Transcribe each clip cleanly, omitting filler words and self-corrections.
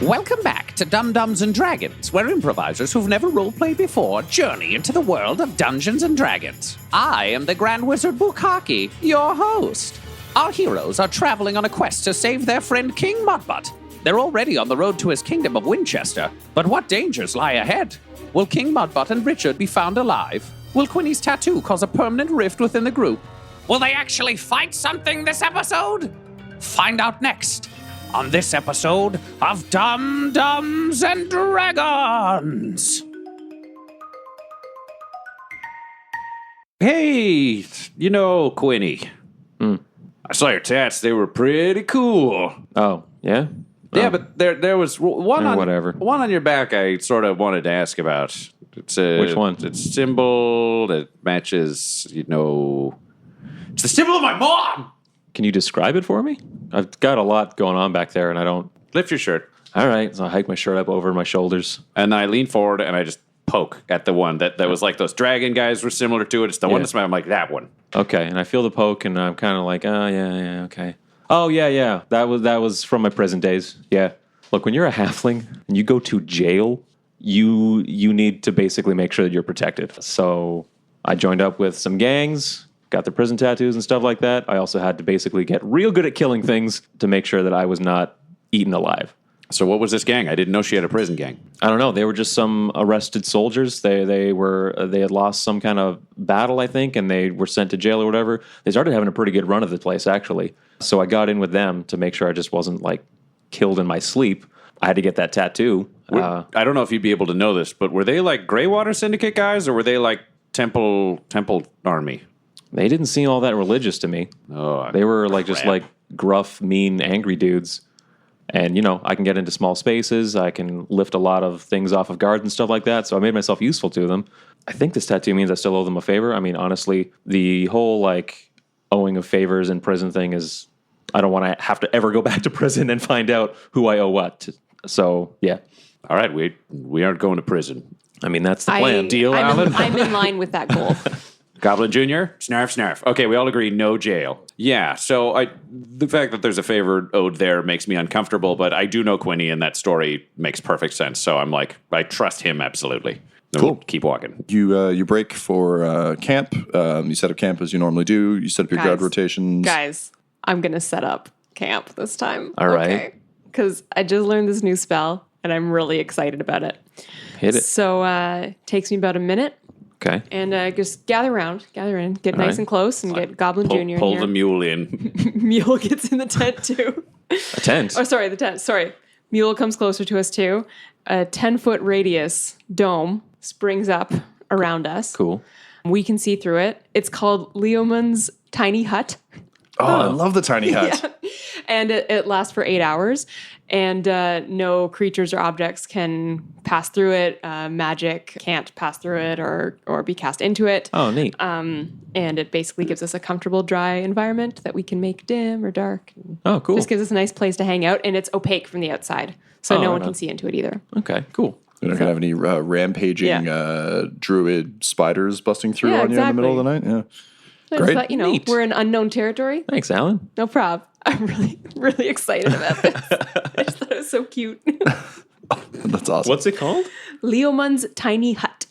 Welcome back to Dum-Dums and Dragons, where improvisers who've never roleplayed before journey into the world of Dungeons and Dragons. I am the Grand Wizard Bukkake, your host. Our heroes are traveling on a quest to save their friend King Mudbutt. They're already on the road to his kingdom of Winchester, but what dangers lie ahead? Will King Mudbutt and Richard be found alive? Will Quinny's tattoo cause a permanent rift within the group? Will they actually fight something this episode? Find out next on this episode of Dum-Dums and Dragons. Hey, Quinny. I saw your tats. They were pretty cool. Oh, yeah? Yeah, but there was one on whatever. One on your back I sort of wanted to ask about. It's Which one? It's a symbol that matches, it's the symbol of my mom! Can you describe it for me? I've got a lot going on back there, and I don't... Lift your shirt. All right, so I hike my shirt up over my shoulders. And I lean forward, and I just poke at the one that was like those dragon guys were similar to it. It's the one that's I'm like, that one. Okay, and I feel the poke, and I'm kind of like, oh, yeah, okay. Oh, yeah. That was from my prison days. Yeah. Look, when you're a halfling and you go to jail, you need to basically make sure that you're protected. So I joined up with some gangs, got the prison tattoos and stuff like that. I also had to basically get real good at killing things to make sure that I was not eaten alive. So what was this gang? I didn't know she had a prison gang. I don't know. They were just some arrested soldiers. They had lost some kind of battle, I think, and they were sent to jail or whatever. They started having a pretty good run of the place, actually. So I got in with them to make sure I just wasn't like killed in my sleep. I had to get that tattoo. I don't know if you'd be able to know this, but were they like Greywater Syndicate guys, or were they like Temple Army? They didn't seem all that religious to me. Oh, they were like just like gruff, mean, angry dudes. And, I can get into small spaces. I can lift a lot of things off of guards and stuff like that. So I made myself useful to them. I think this tattoo means I still owe them a favor. I mean, honestly, the whole like owing of favors in prison thing is, I don't want to have to ever go back to prison and find out who I owe what to. So, yeah. All right, we aren't going to prison. I mean, that's the plan. Deal, Alan? I'm in line with that goal. Goblin Jr., snarf. Okay, we all agree, no jail. Yeah, so the fact that there's a favor owed there makes me uncomfortable, but I do know Quinny, and that story makes perfect sense. So I'm like, I trust him absolutely. Cool. We'll keep walking. You break for camp. You set up camp as you normally do. You set up your guard rotations. Guys, I'm going to set up camp this time. All right. Because I just learned this new spell, and I'm really excited about it. Hit it. So it takes me about a minute. Okay. And just gather in, get nice and close, and get Goblin Jr. in here. Pull the mule in. Mule gets in the tent, too. A tent? Oh, sorry, the tent. Sorry. Mule comes closer to us, too. A 10-foot radius dome springs up around us. Cool. We can see through it. It's called Leomund's Tiny Hut. Oh, I love the tiny hut. Yeah. And it lasts for 8 hours. And no creatures or objects can pass through it. Magic can't pass through it or be cast into it. Oh, neat. And it basically gives us a comfortable, dry environment that we can make dim or dark. Oh, cool. Just gives us a nice place to hang out. And it's opaque from the outside. So no one can see into it either. Okay, cool. You're not going to have any rampaging druid spiders busting through on you in the middle of the night? Yeah. Great. Thought, neat. We're in unknown territory. Thanks, Alan. No problem. I'm really, really excited about this. I just thought it was so cute. That's awesome. What's it called? Leomund's Tiny Hut.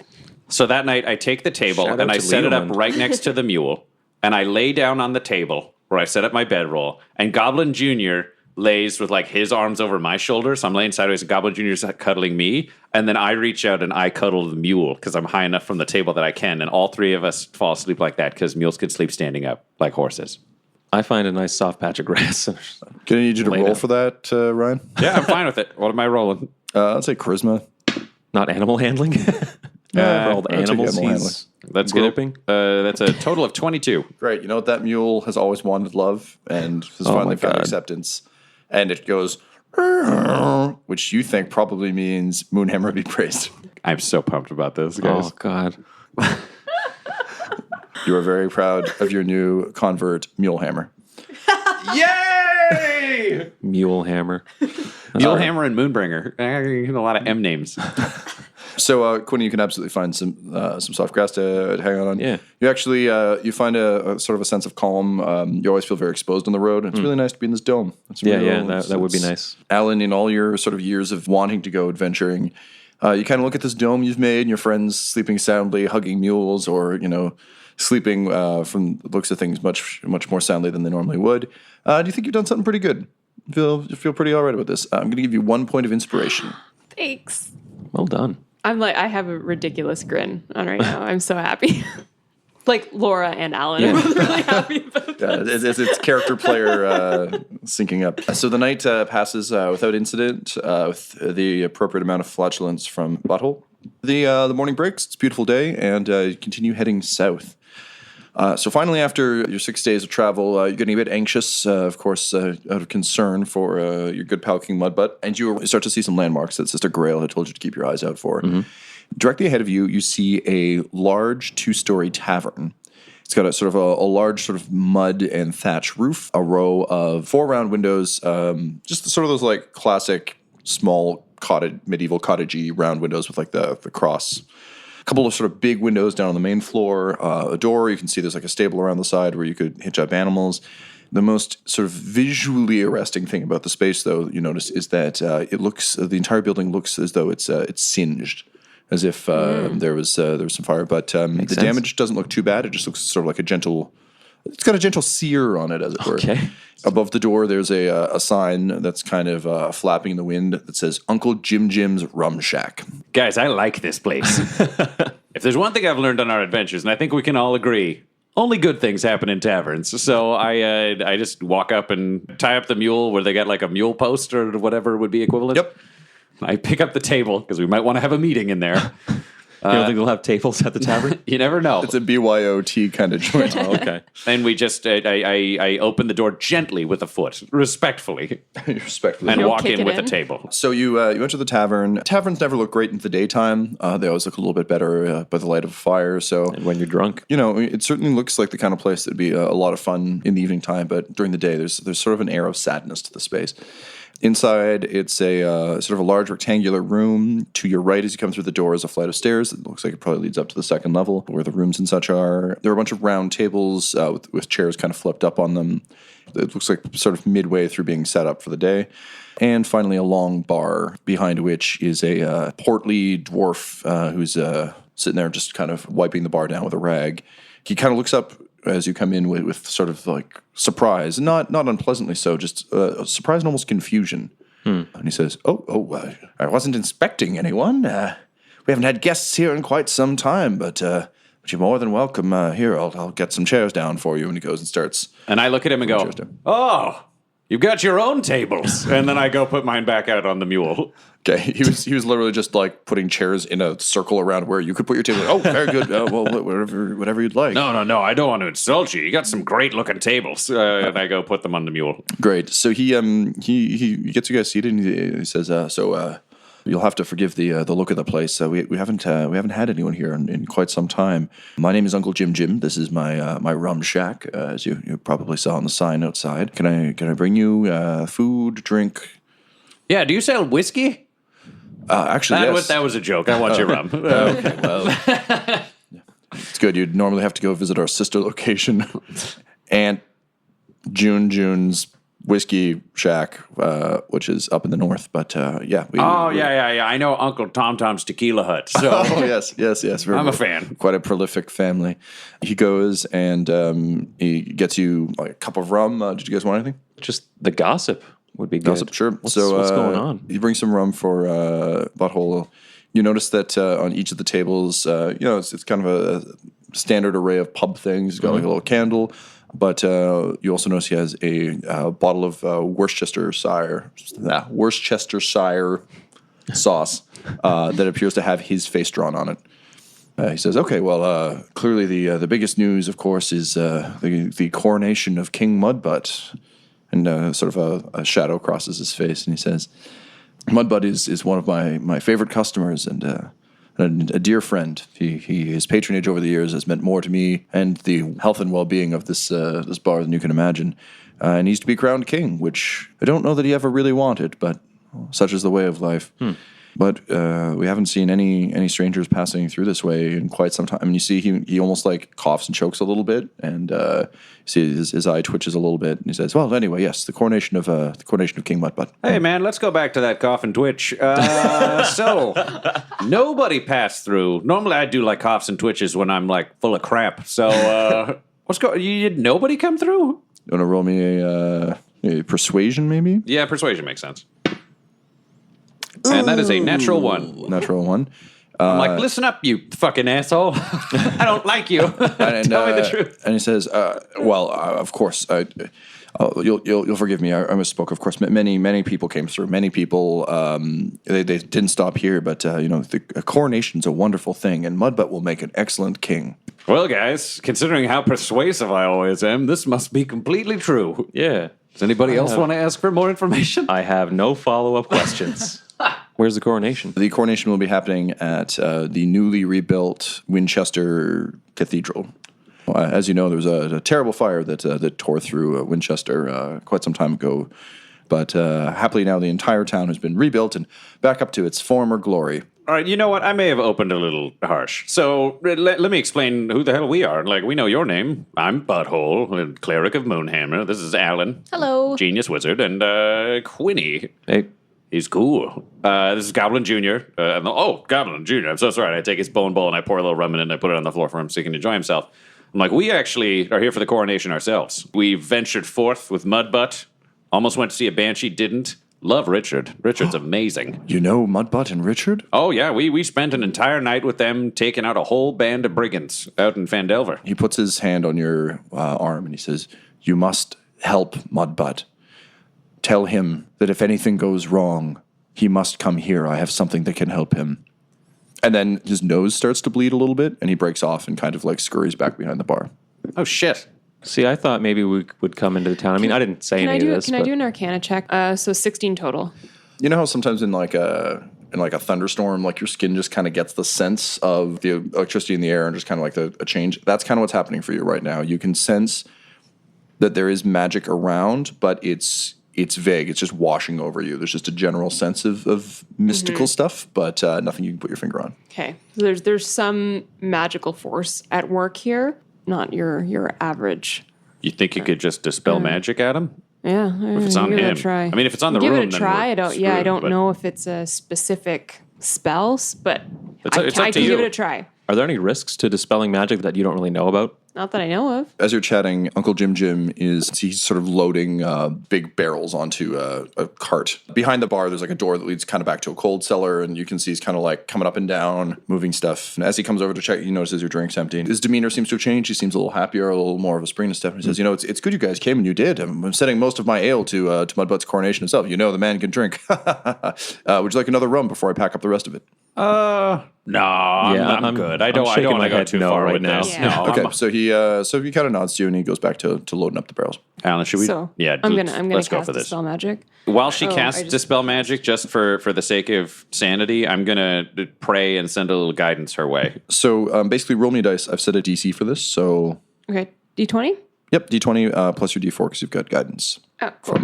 So that night, I take the table and I set it up right next to the mule, and I lay down on the table where I set up my bedroll, and Goblin Jr. lays with like his arms over my shoulder, so I'm laying sideways, and Goblin Jr. is cuddling me, and then I reach out and I cuddle the mule because I'm high enough from the table that I can, and all three of us fall asleep like that because mules can sleep standing up like horses. I find a nice soft patch of grass. Can I need you to roll for that, Ryan? Yeah, I'm fine with it. What am I rolling? I'd say charisma. Not animal handling? For all the animals that's groping. That's a total of 22. Great. You know what? That mule has always wanted love and has finally found acceptance. And it goes, which you think probably means Moonhammer be praised. I'm so pumped about this, guys. Oh, God. You are very proud of your new convert, Mulehammer. Yay! Mule hammer. Mulehammer and Moonbringer. A lot of M names. So, Quinn, you can absolutely find some soft grass to hang out on. Yeah. You actually you find a sort of a sense of calm. You always feel very exposed on the road. It's really nice to be in this dome. It's That would be nice. Alan, in all your sort of years of wanting to go adventuring, you kind of look at this dome you've made and your friends sleeping soundly, hugging mules, or, sleeping from the looks of things much more soundly than they normally would. Do you think you've done something pretty good? You feel pretty all right about this? I'm going to give you 1 point of inspiration. Thanks. Well done. I have a ridiculous grin on right now. I'm so happy. Like Laura and Alan are both really happy about this. It's character player syncing up. So the night passes without incident, with the appropriate amount of flatulence from Butthole. The morning breaks. It's a beautiful day, and you continue heading south. So finally, after your 6 days of travel, you're getting a bit anxious, of course, out of concern for your good pal King Mudbutt, and you start to see some landmarks that Sister Grail had told you to keep your eyes out for. Mm-hmm. Directly ahead of you, you see a large 2-story tavern. It's got a sort of a large sort of mud and thatch roof, a row of 4 round windows, just sort of those like classic small medieval cottagey round windows with like the cross. A couple of sort of big windows down on the main floor, a door. You can see there's like a stable around the side where you could hitch up animals. The most sort of visually arresting thing about the space, though, you notice, is that the entire building looks as though it's singed, as if there was some fire. But the damage doesn't look too bad. It just looks sort of like it's got a gentle sear on it, as it were. Okay. Above the door, there's a sign that's kind of flapping in the wind that says Uncle Jim Jim's Rum Shack. Guys, I like this place. If there's one thing I've learned on our adventures, and I think we can all agree, only good things happen in taverns. So I just walk up and tie up the mule where they got like a mule post or whatever would be equivalent. Yep. I pick up the table because we might want to have a meeting in there. You don't think they'll have tables at the tavern? You never know. It's a BYOT kind of joint. Oh, okay. And we just, I open the door gently with a foot, respectfully, Respectfully. and You'll walk kick in it with in? a table. So you enter the tavern. Taverns never look great in the daytime. They always look a little bit better by the light of a fire. So And when you're drunk? it certainly looks like the kind of place that'd be a lot of fun in the evening time. But during the day, there's sort of an air of sadness to the space. Inside, it's a sort of a large rectangular room. To your right, as you come through the door, is a flight of stairs. It looks like it probably leads up to the second level, where the rooms and such are. There are a bunch of round tables with chairs kind of flipped up on them. It looks like sort of midway through being set up for the day. And finally, a long bar, behind which is a portly dwarf who's sitting there just kind of wiping the bar down with a rag. He kind of looks up as you come in with sort of like surprise, not unpleasantly so, just surprise and almost confusion. And he says, I wasn't inspecting anyone. We haven't had guests here in quite some time, but you're more than welcome. Here, I'll get some chairs down for you. And he goes and starts. And I look at him and go, oh, you've got your own tables. And then I go put mine back out on the mule. Okay, he was literally just like putting chairs in a circle around where you could put your table. Oh, very good. Well, whatever you'd like. No, I don't want to insult you. You got some great looking tables. And I go put them on the mule. Great. So he gets you guys seated and he says, you'll have to forgive the look of the place. We haven't had anyone here in quite some time. My name is Uncle Jim Jim. This is my rum shack, as you probably saw on the sign outside. Can I bring you food, drink? Yeah. Do you sell whiskey? Actually, yes. That was a joke. I want your rum. Okay, well, it's good. You'd normally have to go visit our sister location, Aunt June's whiskey shack, which is up in the north. But yeah. Yeah. I know Uncle Tom Tom's Tequila Hut. So Oh yes. I'm a fan. Quite a prolific family. He goes and he gets you like a cup of rum. Did you guys want anything? Just the gossip would be good. Gossip, sure. What's going on? You bring some rum for Butthole. You notice that on each of the tables, it's kind of a standard array of pub things. He's got like a little candle, but you also notice he has a bottle of Worcestershire sauce that appears to have his face drawn on it. He says, okay, well, clearly the biggest news, of course, is the coronation of King Mudbutt. And sort of a shadow crosses his face, and he says, Mudbutt is one of my favorite customers and a dear friend. His patronage over the years has meant more to me and the health and well-being of this bar than you can imagine. And he's to be crowned king, which I don't know that he ever really wanted, but such is the way of life. But we haven't seen any strangers passing through this way in quite some time. I mean, you see he almost like coughs and chokes a little bit, and you see his eye twitches a little bit. And he says, "Well, anyway, yes, the coronation of King Mudbutt." Hey, man, let's go back to that cough and twitch. So, nobody passed through. Normally, I do like coughs and twitches when I'm like full of crap. So, what's going? Did nobody come through? You want to roll me a persuasion, maybe? Yeah, persuasion makes sense. And that is a natural 1. Natural 1. I'm like, listen up, you fucking asshole. I don't like you. And, Tell me the truth. And he says, of course, you'll forgive me. I misspoke. Of course, many people came through. Many people, they didn't stop here, but the coronation's a wonderful thing, and Mudbutt will make an excellent king. Well, guys, considering how persuasive I always am, this must be completely true. Yeah. Does anybody else want to ask for more information? I have no follow-up questions. Where's the coronation? The coronation will be happening at the newly rebuilt Winchester Cathedral. As you know, there was a terrible fire that tore through Winchester quite some time ago. But happily now the entire town has been rebuilt and back up to its former glory. All right, you know what? I may have opened a little harsh. So let me explain who the hell we are. Like, we know your name. I'm Butthole, cleric of Moonhammer. This is Alan. Hello. Genius wizard. And Quinny. Hey, He's cool. This is Goblin Jr. Goblin Jr. I'm so sorry. I take his bone bowl and I pour a little rum in it and I put it on the floor for him so he can enjoy himself. I'm like, we actually are here for the coronation ourselves. We ventured forth with Mudbutt. Almost went to see a banshee, didn't. Love Richard. Richard's amazing. You know Mudbutt and Richard? Oh, yeah. We spent an entire night with them taking out a whole band of brigands out in Fandelver. He puts his hand on your arm and he says, "You must help Mudbutt. Tell him that if anything goes wrong, he must come here. I have something that can help him." And then his nose starts to bleed a little bit, and he breaks off and kind of like scurries back behind the bar. Oh, shit. see, I thought maybe we would come into the town. I mean, I didn't say any of this. Can I do an Arcana check? So 16 total. You know how sometimes in like a thunderstorm, like your skin just kind of gets the sense of the electricity in the air and just kind of like a change? That's kind of what's happening for you right now. You can sense that there is magic around, but it's vague. It's just washing over you. There's just a general sense of mystical stuff, but nothing you can put your finger on. Okay. So there's some magical force at work here, not your average. You think you could just dispel magic at him? Yeah, If it's on give him. it a try. I mean, if it's on the give room, it a then try. we're I don't screwed, but- know if it's a specific spells, but It's I up can to give you. it a try. Are there any risks to dispelling magic that you don't really know about? Not that I know of. As you're chatting, Uncle Jim he's sort of loading big barrels onto a cart. Behind the bar, there's like a door that leads kind of back to a cold cellar, and you can see he's kind of like coming up and down, moving stuff. And as he comes over to check, he notices your drink's empty. His demeanor seems to have changed. He seems a little happier, a little more of a spring and stuff. And he says, it's good you guys came and you did. I'm sending most of my ale to Mudbutt's coronation himself. You know the man can drink. Would you like another rum before I pack up the rest of it? No, I'm good. I don't shaking want my to go head too no far right with now. this. Yeah. No, Okay, so he kind of nods to you and he goes back to loading up the barrels. Alan, should we? So yeah, I'm gonna let's go cast for this. dispel magic. While she Oh, casts I just- dispel magic, just for the sake of sanity, I'm gonna pray and send a little guidance her way. So basically, roll me a dice. I've set a DC for this. So Okay, D20. yep, D20 plus your D4 because you've got guidance Oh, cool.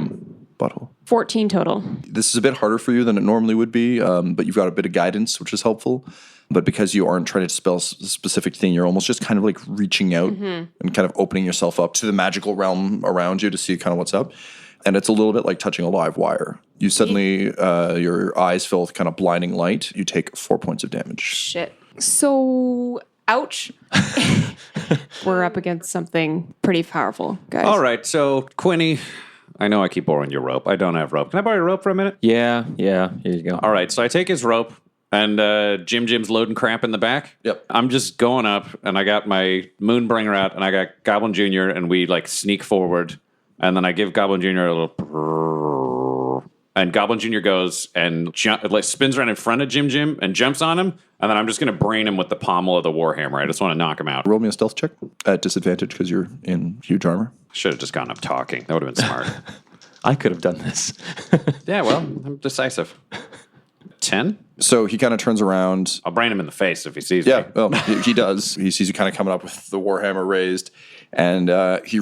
butthole. 14 total. This is a bit harder for you than it normally would be, but you've got a bit of guidance, which is helpful. But because you aren't trying to spell a specific thing, you're almost just kind of like reaching out and kind of opening yourself up to the magical realm around you to see kind of what's up. And it's a little bit like touching a live wire. You suddenly, your eyes fill with kind of blinding light. You take 4 points of damage. Shit. So, ouch. We're up against something pretty powerful, guys. All right, so Quinny, I know I keep borrowing your rope. I don't have rope. Can I borrow your rope for a minute? Yeah, here you go. All right, so I take his rope, and Jim's loading crap in the back. Yep. I'm just going up, and I got my Moonbringer out, and I got Goblin Jr., and we like sneak forward, and then I give Goblin Jr. a little prrrr, and Goblin Jr. goes and spins around in front of Jim and jumps on him, and then I'm just going to brain him with the pommel of the Warhammer. I just want to knock him out. Roll me a stealth check at disadvantage because you're in huge armor. Should have just gone up talking. That would have been smart. I could have done this. Yeah, well, I'm decisive. 10? So he kind of turns around. I'll brain him in the face if he sees Yeah, me. well, he does. He sees you kind of coming up with the Warhammer raised. And he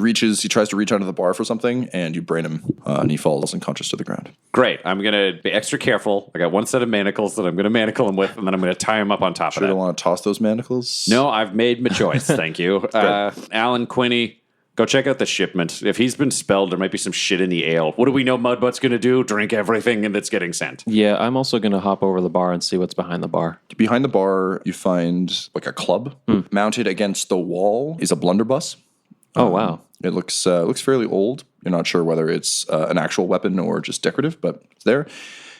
tries to reach under the bar for something, and you brain him, and he falls unconscious to the ground. Great. I'm going to be extra careful. I got one set of manacles that I'm going to manacle him with, and then I'm going to tie him up on top Sure of don't that. want to toss those manacles? No, I've made my choice. Thank you. Alan, Quinny, go check out the shipment. If he's been spelled, there might be some shit in the ale. What do we know Mudbutt's going to do? Drink everything that's getting sent. Yeah, I'm also going to hop over the bar and see what's behind the bar. Behind the bar, you find like a club. Mounted against the wall is a blunderbuss. Oh, wow. It looks fairly old. You're not sure whether it's an actual weapon or just decorative, but it's there.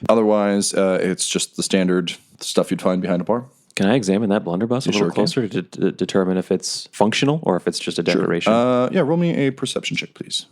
Otherwise, it's just the standard stuff you'd find behind a bar. Can I examine that blunderbuss a little sure can. closer to determine if it's functional or if it's just a decoration? Yeah, roll me a perception check, please.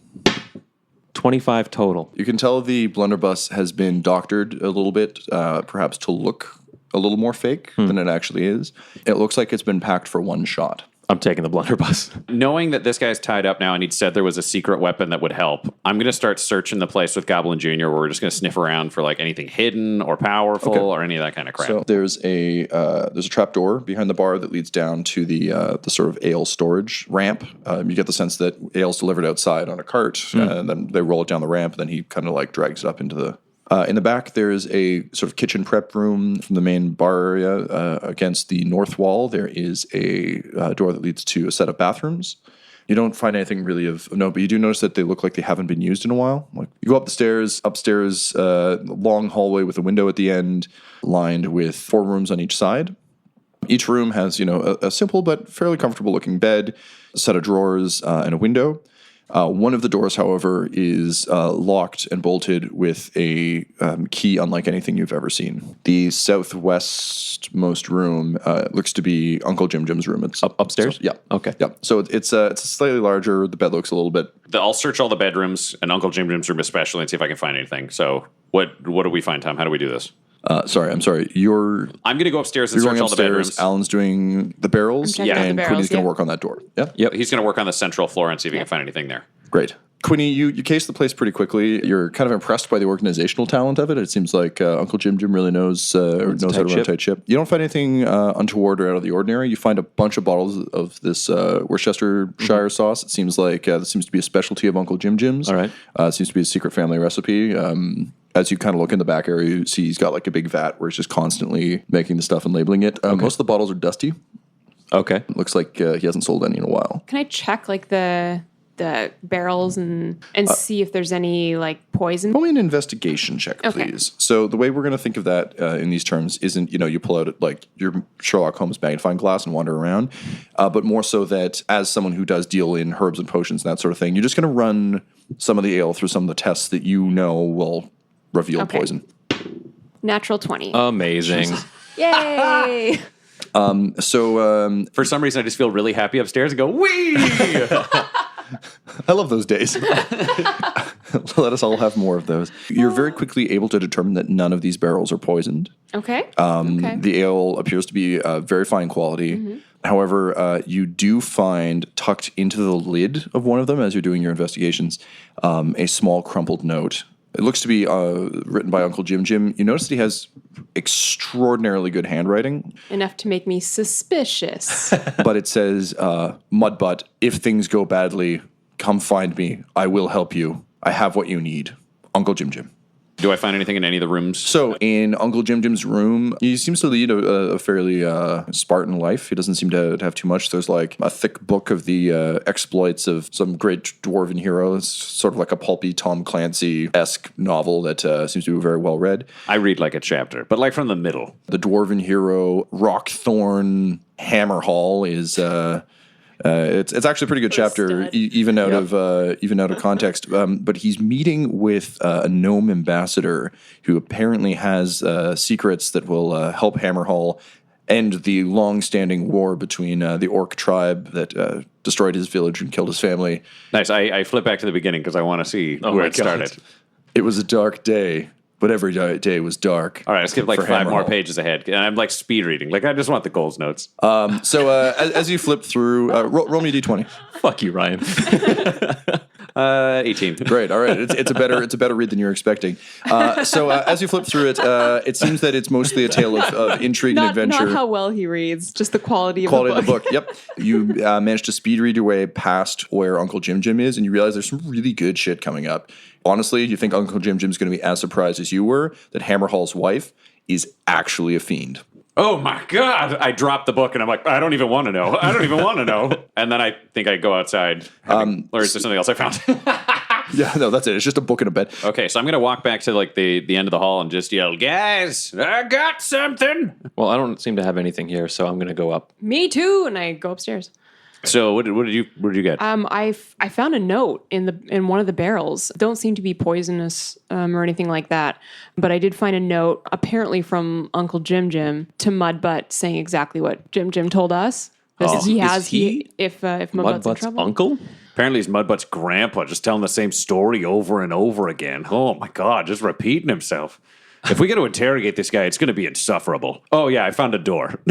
25 total. You can tell the blunderbuss has been doctored a little bit, perhaps to look a little more fake than it actually is. It looks like it's been packed for one shot. I'm taking the blunderbuss. Knowing that this guy's tied up now and he'd said there was a secret weapon that would help, I'm going to start searching the place with Goblin Jr. where we're just going to sniff around for like anything hidden or powerful or any of that kind of crap. So there's a trap door behind the bar that leads down to the sort of ale storage ramp. You get the sense that ale's delivered outside on a cart, and then they roll it down the ramp, and then he kind of like drags it up into the. In the back, there's a sort of kitchen prep room from the main bar area. Against the north wall, there is a door that leads to a set of bathrooms. You don't find anything really of note, but you do notice that they look like they haven't been used in a while. Like you go up the stairs, upstairs, long hallway with a window at the end, lined with 4 rooms on each side. Each room has, a simple but fairly comfortable looking bed, a set of drawers, and a window. One of the doors, however, is locked and bolted with a key unlike anything you've ever seen. The southwestmost room looks to be Uncle Jim Jim's room. It's upstairs? Yeah. Okay. Yeah. So it's slightly larger. The bed looks a little bit. I'll search all the bedrooms and Uncle Jim Jim's room especially and see if I can find anything. So what do we find, Tom? How do we do this? I'm sorry. I'm going to go upstairs and search all the bedrooms. Alan's doing the barrels, I'm checking out the and barrels, Quinny's going to yeah. work on that door. Yeah. Yep, he's going to work on the central floor and see if he can find anything there. Great. Quinny, you case the place pretty quickly. You're kind of impressed by the organizational talent of it. It seems like Uncle Jim really knows how to run a tight ship. You don't find anything untoward or out of the ordinary. You find a bunch of bottles of this Worcestershire sauce. It seems like this seems to be a specialty of Uncle Jim's. All right. It seems to be a secret family recipe. As you kind of look in the back area, you see he's got like a big vat where he's just constantly making the stuff and labeling it. Most of the bottles are dusty. Okay. It looks like he hasn't sold any in a while. Can I check like the barrels and see if there's any like poison? Roll me an investigation check, please. So the way we're going to think of that in these terms isn't, you pull out like your Sherlock Holmes magnifying glass and wander around, but more so that as someone who does deal in herbs and potions and that sort of thing, you're just going to run some of the ale through some of the tests that will reveal poison. Natural 20. Amazing. Yay! So For some reason, I just feel really happy upstairs and go, wee! I love those days. Let us all have more of those. You're very quickly able to determine that none of these barrels are poisoned. Okay. The ale appears to be very fine quality. Mm-hmm. However, you do find tucked into the lid of one of them as you're doing your investigations a small crumpled note. It looks to be written by Uncle Jim. You notice that he has extraordinarily good handwriting. Enough to make me suspicious. But it says, Mudbutt, if things go badly, come find me. I will help you. I have what you need. Uncle Jim. Do I find anything in any of the rooms? So in Uncle Jim's room, he seems to lead a fairly Spartan life. He doesn't seem to have too much. There's like a thick book of the exploits of some great dwarven hero. It's sort of like a pulpy Tom Clancy-esque novel that seems to be very well read. I read like a chapter, but like from the middle. The dwarven hero Rockthorn Hammerhall is... it's actually a pretty good chapter, even out of context. But he's meeting with a gnome ambassador who apparently has secrets that will help Hammerhall end the long-standing war between the orc tribe that destroyed his village and killed his family. Nice. I flip back to the beginning because I want to see where it started. It was a dark day, but every day was dark. All right, I skipped like for 5 more Hammerhall. pages ahead, and I'm like speed reading. Like I just want the goals notes. So as you flip through, roll me a d20. Fuck you, Ryan. 18. Great. All right. It's a better read than you were expecting. So as you flip through it, it seems that it's mostly a tale of intrigue and adventure. Not how well he reads, just the quality of Quality the of book. the book. Yep. You managed to speed read your way past where Uncle Jim Jim is, and you realize there's some really good shit coming up. Honestly, you think Uncle Jim Jim's going to be as surprised as you were that Hammerhall's wife is actually a fiend. Oh my God. I dropped the book and I'm like, I don't even want to know. I don't even want to know. And then I think I go outside. Or is there something else I found? Yeah, no, that's it. It's just a book and a bed. Okay, so I'm going to walk back to like the end of the hall and just yell, guys, I got something. Well, I don't seem to have anything here, so I'm going to go up. Me too, and I go upstairs. So what did you get? I found a note in one of the barrels. Don't seem to be poisonous or anything like that, but I did find a note apparently from Uncle Jim Jim to Mudbutt saying exactly what Jim Jim told us. If Mudbutt's in Mudbutt's trouble. uncle? Apparently he's Mudbutt's grandpa, just telling the same story over and over again. Oh my God, just repeating himself. If we get to interrogate this guy, it's going to be insufferable. Oh yeah, I found a door.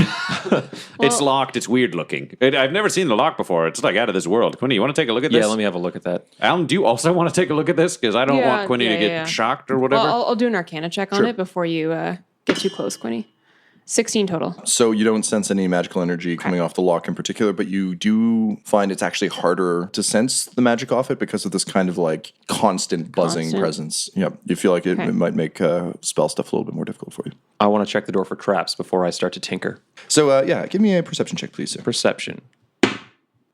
It's locked. It's weird looking. I've never seen the lock before. It's like out of this world. Quinny, you want to take a look at this? Yeah, let me have a 'look at that. Alan, do you also want to take a look at this? Because I don't Yeah, want Quinny to get yeah. shocked or whatever. Well, I'll do an Arcana check on Sure. it before you get too close, Quinny. 16 total. So you don't sense any magical energy coming off the lock in particular, but you do find it's actually harder to sense the magic off it because of this kind of like constant buzzing presence. Yep. You feel like it might make spell stuff a little bit more difficult for you. I want to check the door for traps before I start to tinker. So yeah, give me a perception check, please, sir. Perception.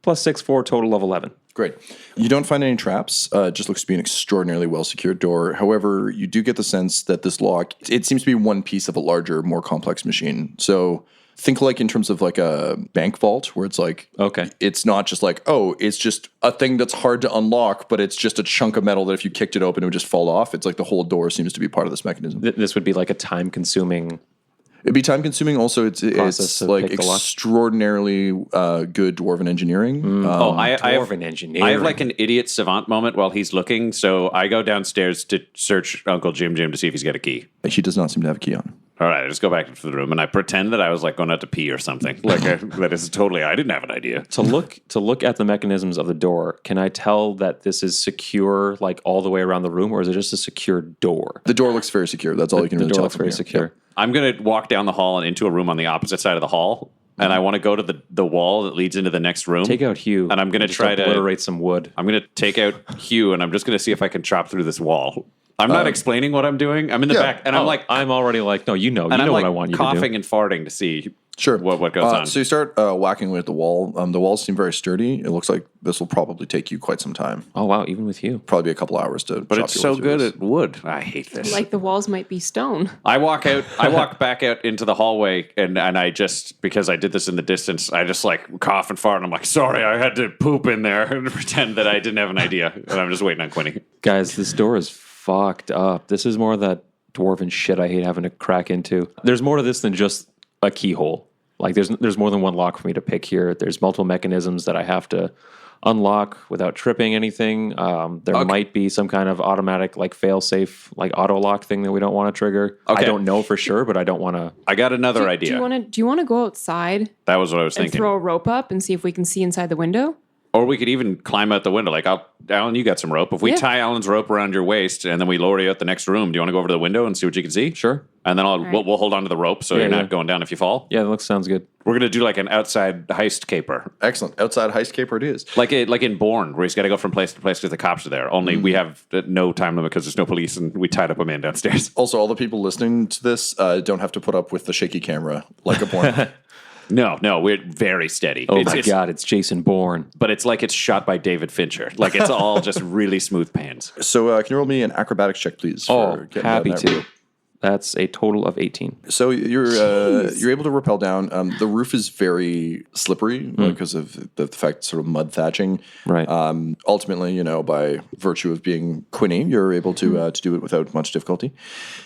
+6, 4, total of 11. Great. You don't find any traps. It just looks to be an extraordinarily well-secured door. However, you do get the sense that this lock, it seems to be one piece of a larger, more complex machine. So think like in terms of like a bank vault where it's like, Okay. it's not just like, oh, it's just a thing that's hard to unlock, but it's just a chunk of metal that if you kicked it open, it would just fall off. It's like the whole door seems to be part of this mechanism. This would be like a time-consuming... It'd be time consuming. Also, it's Process to like pick the lock. extraordinarily good dwarven engineering. I have Dwarven engineering. I have like an idiot savant moment while he's looking, so I go downstairs to search Uncle Jim Jim to see if he's got a key. He does not seem to have a key on. All right, I just go back into the room and I pretend that I was like going out to pee or something. Like that is totally. I didn't have an idea. To look at the mechanisms of the door, can I tell that this is secure like all the way around the room, or is it just a secure door? The door looks very secure. That's all you can The really door tell looks from very here. secure. Yep. I'm gonna walk down the hall and into a room on the opposite side of the hall, and I want to go to the wall that leads into the next room. Take out Hugh. And I'm gonna just try to obliterate some wood. I'm gonna take out Hugh, and I'm just gonna see if I can chop through this wall. I'm not explaining what I'm doing. I'm in the yeah. back, and I'm like, I'm already like, no, you know I'm what like I want you coughing to do. and farting to see Sure. what goes on. So you start whacking away at the wall. The walls seem very sturdy. It looks like this will probably take you quite some time. Oh wow, even with Hugh. Probably a couple hours to. But chop it's your so way through good this. at wood. I hate this. Like the walls might be stone. I walk back out into the hallway, and I just, because I did this in the distance, I just like cough and fart, and I'm like, sorry, I had to poop in there and pretend that I didn't have an idea, and I'm just waiting on Quinny. Guys, this door is fucked up. This is more of that dwarven shit I hate having to crack into. There's more to this than just a keyhole. Like there's more than one lock for me to pick here. There's multiple mechanisms that I have to unlock without tripping anything. There might be some kind of automatic like fail-safe like auto lock thing that we don't want to trigger. Okay. I don't know for sure, but I don't want to. I got another idea. Do you want to go outside That was what I was and thinking. throw a rope up and see if we can see inside the window? Or we could even climb out the window. Like, Alan, you got some rope. If we Yeah. tie Alan's rope around your waist and then we lower you out the next room, do you want to go over to the window and see what you can see? Sure. And then right. we'll hold on to the rope so you're not going down if you fall. Yeah, that sounds good. We're gonna do like an outside heist caper, Excellent. Outside heist caper it is. like in Bourne, where he's got to go from place to place because the cops are there. Only we have no time limit because there's no police, and we tied up a man downstairs. Also, all the people listening to this don't have to put up with the shaky camera like a porn. No, we're very steady. Oh my God, it's Jason Bourne. But it's like it's shot by David Fincher. Like it's all just really smooth pans. So can you roll me an acrobatics check, please? Oh, getting happy down that to. rope? That's a total of 18. So you're able to rappel down. The roof is very slippery because of the fact sort of mud thatching. Right. Ultimately, by virtue of being Quinny, you're able to do it without much difficulty.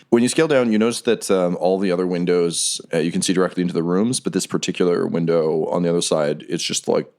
When you scale down, you notice that all the other windows you can see directly into the rooms, but this particular window on the other side, it's just like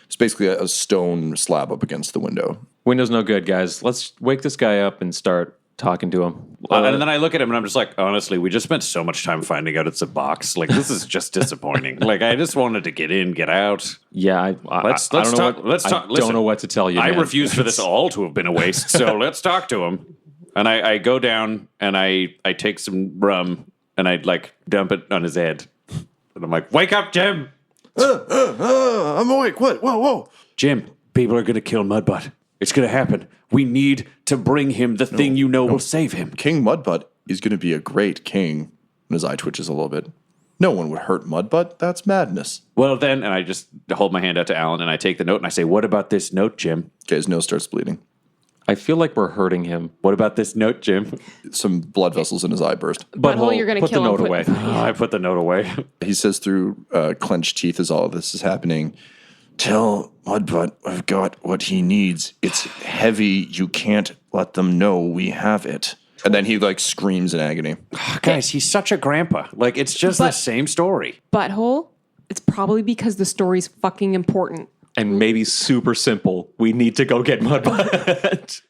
it's basically a stone slab up against the window. Window's no good, guys. Let's wake this guy up and start talking to him. And then I look at him and I'm just like, honestly, we just spent so much time finding out it's a box. Like, this is just disappointing. Like, I just wanted to get in, get out. Yeah, I Let's don't know talk. what, Let's talk. I Listen, don't know what to tell you. I man. refuse for this all to have been a waste. So let's talk to him. And I go down and I take some rum and I like dump it on his head. And I'm like, wake up, Jim. I'm awake. What? Whoa. Jim, people are going to kill Mudbutt. It's going to happen. We need to bring him the thing you know will save him. King Mudbutt is going to be a great king. And his eye twitches a little bit. No one would hurt Mudbutt. That's madness. Well, then, and I just hold my hand out to Alan and I take the note and I say, what about this note, Jim? Okay, his nose starts bleeding. I feel like we're hurting him. What about this note, Jim? Some blood vessels in his eye burst. Butthole, you're going to put kill the him. note away. I put the note away. He says through clenched teeth as all of this is happening, tell Mudbutt I've got what he needs. It's heavy. You can't let them know we have it. And then he like screams in agony. Guys, he's such a grandpa. Like, it's just the same story. Butthole, it's probably because the story's fucking important. And maybe super simple. We need to go get Mudbutt.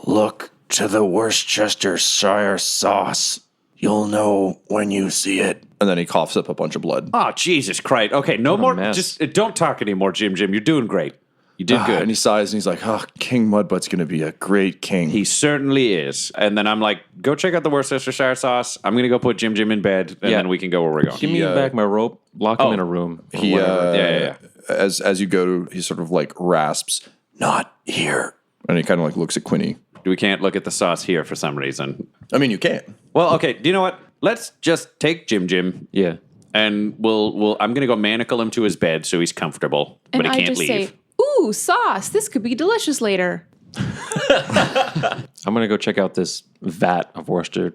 Look to the Worcestershire sauce. You'll know when you see it. And then he coughs up a bunch of blood. Oh, Jesus Christ. Okay, no more. mess. Just don't talk anymore, Jim. You're doing great. You did good. And he sighs and he's like, oh, King Mudbutt's going to be a great king. He certainly is. And then I'm like, go check out the Worcestershire sauce. I'm going to go put Jim in bed, and then we can go where we're going. Give me back my rope. Lock him in a room. or He, whatever. Yeah. As you go, he sort of like rasps, not here. And he kind of like looks at Quinny. We can't look at the sauce here for some reason. I mean, you can. Well, okay. Do you know what? Let's just take Jim, Yeah. and we'll. I'm going to go manacle him to his bed so he's comfortable, And but he I can't just leave. say, ooh, sauce. This could be delicious later. I'm going to go check out this vat of Worcestershire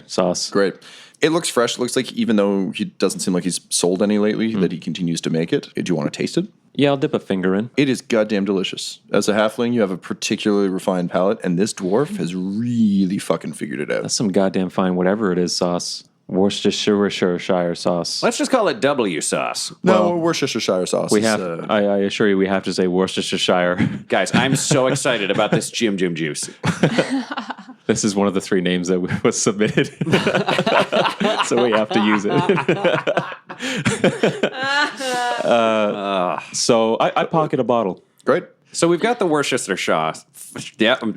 sauce. Great. It looks fresh. It looks like even though he doesn't seem like he's sold any lately, that he continues to make it. Do you want to taste it? Yeah, I'll dip a finger in. It is goddamn delicious. As a halfling, you have a particularly refined palate, and this dwarf has really fucking figured it out. That's some goddamn fine whatever it is sauce. Worcestershire sauce. Let's just call it W sauce. No, Worcestershire sauce. We is, have, I assure you, we have to say Worcestershire. Guys, I'm so excited about this Jim juice. This is one of the 3 names that was submitted. So we have to use it. So I pocket a bottle. Great. So we've got the Worcestershire. Yeah, I'm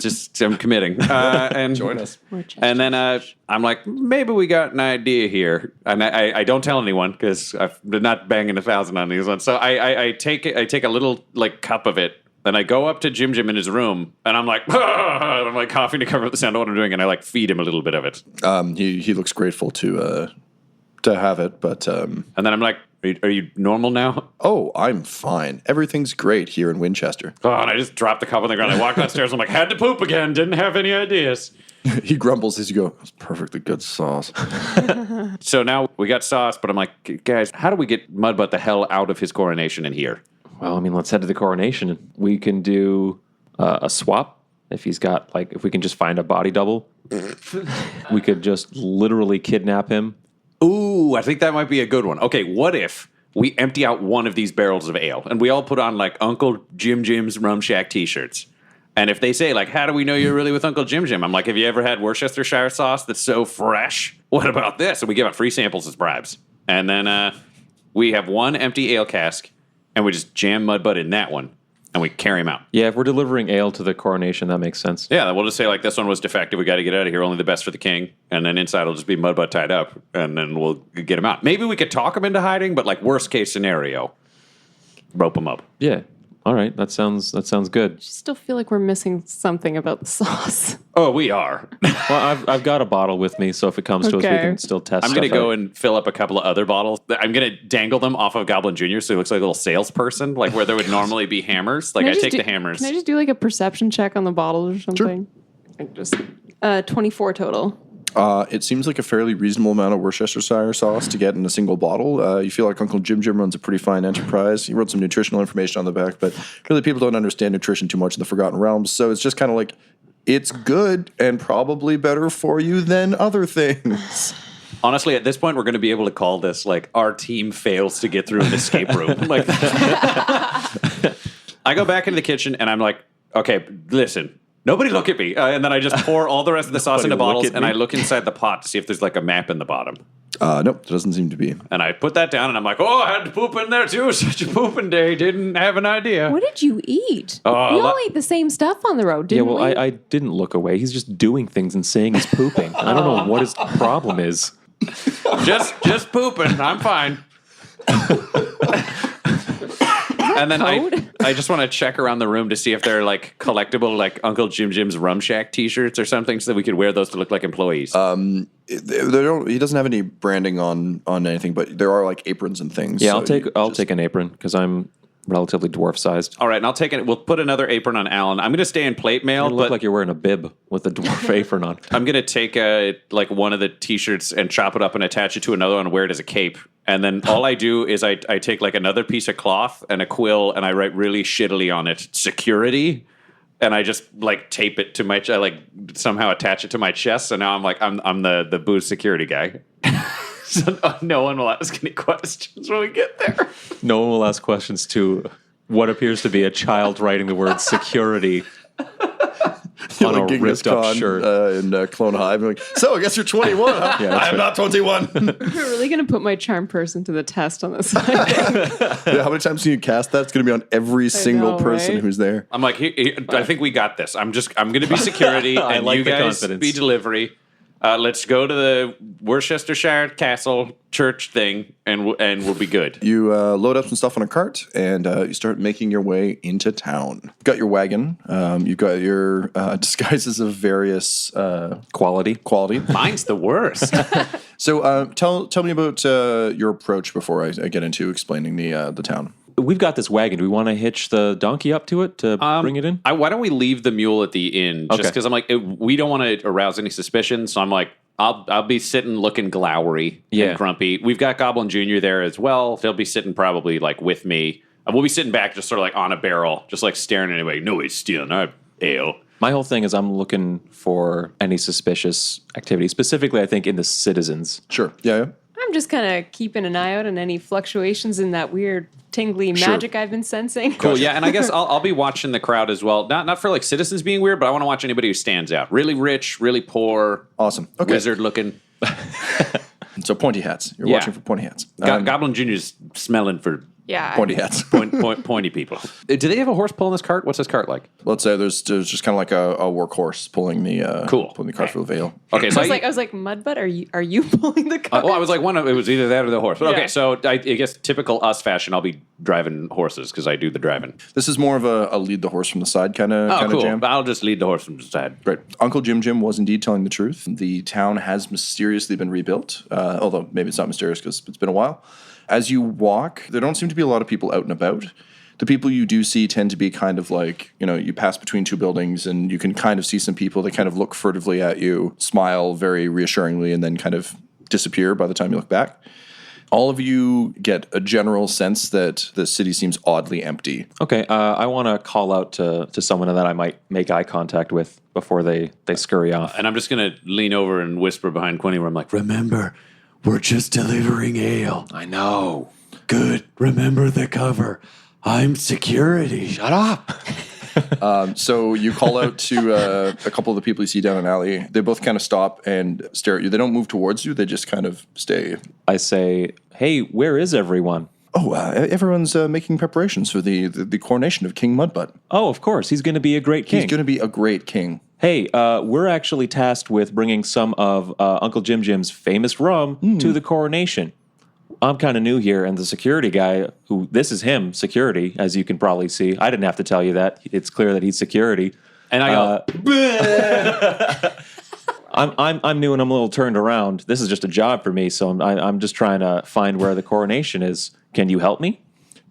committing. And Join us. And then I'm like, maybe we got an idea here. And I don't tell anyone because I'm not banging 1,000 on these ones. So I take a little like cup of it. And I go up to Jim in his room, and I'm like, ah! I'm like coughing to cover up the sound of what I'm doing, and I like feed him a little bit of it. He looks grateful to have it, but And then I'm like, are you normal now? oh, I'm fine. Everything's great here in Winchester. Oh, and I just dropped the cup on the ground. I walked downstairs. I'm like, had to poop again. Didn't have any ideas. He grumbles as you go, it's perfectly good sauce. So now we got sauce, but I'm like, guys, how do we get Mudbutt the hell out of his coronation in here? Well, I mean, let's head to the coronation. We can do a swap if he's got, like, if we can just find a body double. We could just literally kidnap him. Ooh, I think that might be a good one. Okay, what if we empty out one of these barrels of ale and we all put on like Uncle Jim's Rum Shack t-shirts? And if they say like, how do we know you're really with Uncle Jim? I'm like, have you ever had Worcestershire sauce that's so fresh? What about this? And we give out free samples as bribes. And then we have one empty ale cask and we just jam Mudbutt in that one and we carry him out. Yeah, if we're delivering ale to the coronation, that makes sense. Yeah, we'll just say like this one was defective. We got to get out of here. Only the best for the king. And then inside will just be Mudbutt tied up, and then we'll get him out. Maybe we could talk him into hiding, but like worst case scenario, rope him up. Yeah. All right, that sounds good. Still feel like we're missing something about the sauce. Oh, we are. Well, I've got a bottle with me, so if it comes to us, we Okay. can still test. I'm going to stuff go out. and fill up a couple of other bottles. I'm going to dangle them off of Goblin Jr. so he looks like a little salesperson, like where there would normally be hammers. Like I just take do- the hammers. Can I just do like a perception check on the bottle or something? Like just 24 total. It seems like a fairly reasonable amount of Worcestershire sauce to get in a single bottle. You feel like Uncle Jim runs a pretty fine enterprise. He wrote some nutritional information on the back, but really people don't understand nutrition too much in the Forgotten Realms. So it's just kind of like, it's good and probably better for you than other things. Honestly, at this point, we're going to be able to call this like our team fails to get through an escape room. Like, I go back into the kitchen and I'm like, okay, listen, nobody look at me. And then I just pour all the rest of the sauce into Nobody look bottles at and me? I look inside the pot to see if there's like a map in the bottom. Nope, there doesn't seem to be. And I put that down and I'm like, oh, I had to poop in there too. Such a pooping day. Didn't have an idea. What did you eat? Oh, we all ate the same stuff on the road, didn't Yeah, well, we? I didn't look away. He's just doing things and saying he's pooping. I don't know what his problem is. Just pooping. I'm fine. And then I just want to check around the room to see if they're like collectible, like Uncle Jim Jim's Rum Shack T-shirts or something, so that we could wear those to look like employees. He doesn't have any branding on anything, but there are like aprons and things. Yeah, so I'll take an apron because I'm relatively dwarf sized. All right, and I'll take it. We'll put another apron on Alan. I'm going to stay in plate mail, You look but like you're wearing a bib with a dwarf apron on. I'm going to take like one of the T-shirts and chop it up and attach it to another one and wear it as a cape. And then all I do is I take like another piece of cloth and a quill and I write really shittily on it, security. And I just like tape it to my I like somehow attach it to my chest. So now I'm like I'm the booze security guy. So no one will ask any questions when we get there. No one will ask questions to what appears to be a child writing the word security on a ripped up shirt. in Clone Hive. Like, so I guess you're 21, huh? Yeah, that's I'm not 21. I'm really going to put my charm person to the test on this. Yeah, how many times can you cast that? It's going to be on every single know, person right? who's there. I'm like, I think we got this. I'm going to be security and like you the guys confidence. be delivery. Let's go to the Worcestershire Castle church thing, and we'll be good. You load up some stuff on a cart, and you start making your way into town. You've got your wagon. You've got your disguises of various Quality. Mine's the worst. So tell me about your approach before I get into explaining the town. We've got this wagon. Do we want to hitch the donkey up to it to bring it in? Why don't we leave the mule at the inn? Just Okay. because I'm like, we don't want to arouse any suspicion. So I'm like, I'll be sitting looking glowery Yeah. and grumpy. We've got Goblin Jr. there as well. He'll be sitting probably like with me. We'll be sitting back just sort of like on a barrel, just like staring at anybody. Nobody's stealing our ale. My whole thing is I'm looking for any suspicious activity, specifically, I think, in the citizens. Sure. Yeah. I'm just kind of keeping an eye out on any fluctuations in that weird tingly Sure. magic I've been sensing. Cool, yeah, and I guess I'll be watching the crowd as well. Not for like citizens being weird, but I want to watch anybody who stands out. Really rich, really poor, Awesome. Okay. wizard looking. So pointy hats. You're Yeah. watching for pointy hats. Goblin Jr.'s smelling for Yeah. Pointy hats. pointy people. Do they have a horse pulling this cart? What's this cart like? Let's say there's just kind of like a workhorse pulling the Cool. pulling the cart for the veil. Okay, so I was like, Mudbutt, are you pulling the car? well, I was like, it was either that or the horse. But okay, Yeah. so I guess typical us fashion, I'll be driving horses because I do the driving. This is more of a lead the horse from the side kind of Oh, cool. jam. I'll just lead the horse from the side. Great. Uncle Jim Jim was indeed telling the truth. The town has mysteriously been rebuilt, although maybe it's not mysterious because it's been a while. As you walk, there don't seem to be a lot of people out and about. The people you do see tend to be kind of like, you pass between two buildings and you can kind of see some people that kind of look furtively at you, smile very reassuringly, and then kind of disappear by the time you look back. All of you get a general sense that the city seems oddly empty. Okay, I want to call out to someone that I might make eye contact with before they scurry off. And I'm just going to lean over and whisper behind Quinny where I'm like, remember, we're just delivering ale. I know. Good. Remember the cover. I'm security. Shut up. So you call out to a couple of the people you see down an alley. They both kind of stop and stare at you. They don't move towards you. They just kind of stay. I say, hey, where is everyone? Oh, everyone's making preparations for the coronation of King Mudbutt. Oh, of course. He's going to be a great king. He's going to be a great king. Hey, we're actually tasked with bringing some of Uncle Jim Jim's famous rum to the coronation. I'm kind of new here, and the security guy, this is him, security, as you can probably see. I didn't have to tell you that. It's clear that he's security. And I go, I'm new and I'm a little turned around. This is just a job for me, so I'm just trying to find where the coronation is. Can you help me?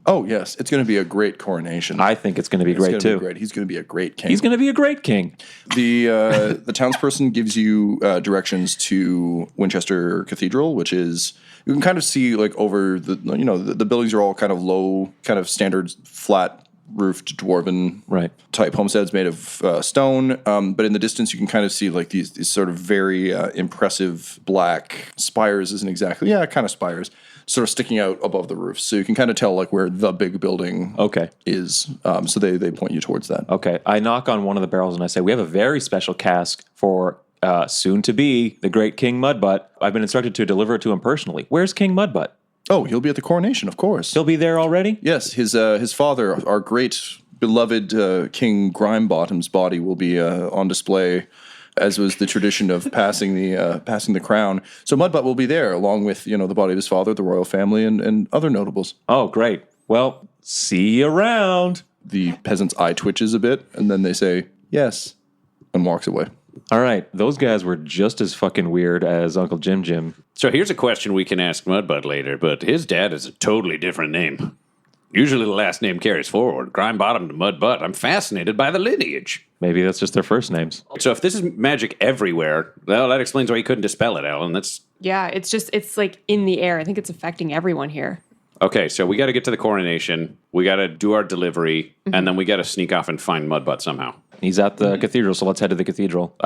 Oh, yes. It's going to be a great coronation. I think it's going to be great, It's gonna too. be great. He's going to be a great king. He's going to be a great king. The townsperson gives you directions to Winchester Cathedral, which is, you can kind of see like over the buildings are all kind of low, kind of standard flat roofed dwarven Right. type homesteads made of stone. But in the distance, you can kind of see like these sort of very impressive black spires. Isn't exactly kind of spires, sort of sticking out above the roof. So you can kind of tell like where the big building is. So they point you towards that. Okay. I knock on one of the barrels and I say, we have a very special cask for soon to be the great King Mudbutt. I've been instructed to deliver it to him personally. Where's King Mudbutt? Oh, he'll be at the coronation, of course. He'll be there already? Yes, his father, our great beloved King Grimebottom's body will be on display, as was the tradition of passing the crown. So Mudbutt will be there, along with the body of his father, the royal family, and other notables. Oh, great. Well, see you around. The peasant's eye twitches a bit, and then they say yes, and walks away. All right. Those guys were just as fucking weird as Uncle Jim Jim. So here's a question we can ask Mudbutt later, but his dad is a totally different name. Usually the last name carries forward. Grimebottom to Mudbutt. I'm fascinated by the lineage. Maybe that's just their first names. So if this is magic everywhere, well, that explains why you couldn't dispel it, Alan. That's Yeah, it's like in the air. I think it's affecting everyone here. okay. So we got to get to the coronation. We got to do our delivery, and then we got to sneak off and find Mudbutt somehow. He's at the cathedral, so let's head to the cathedral.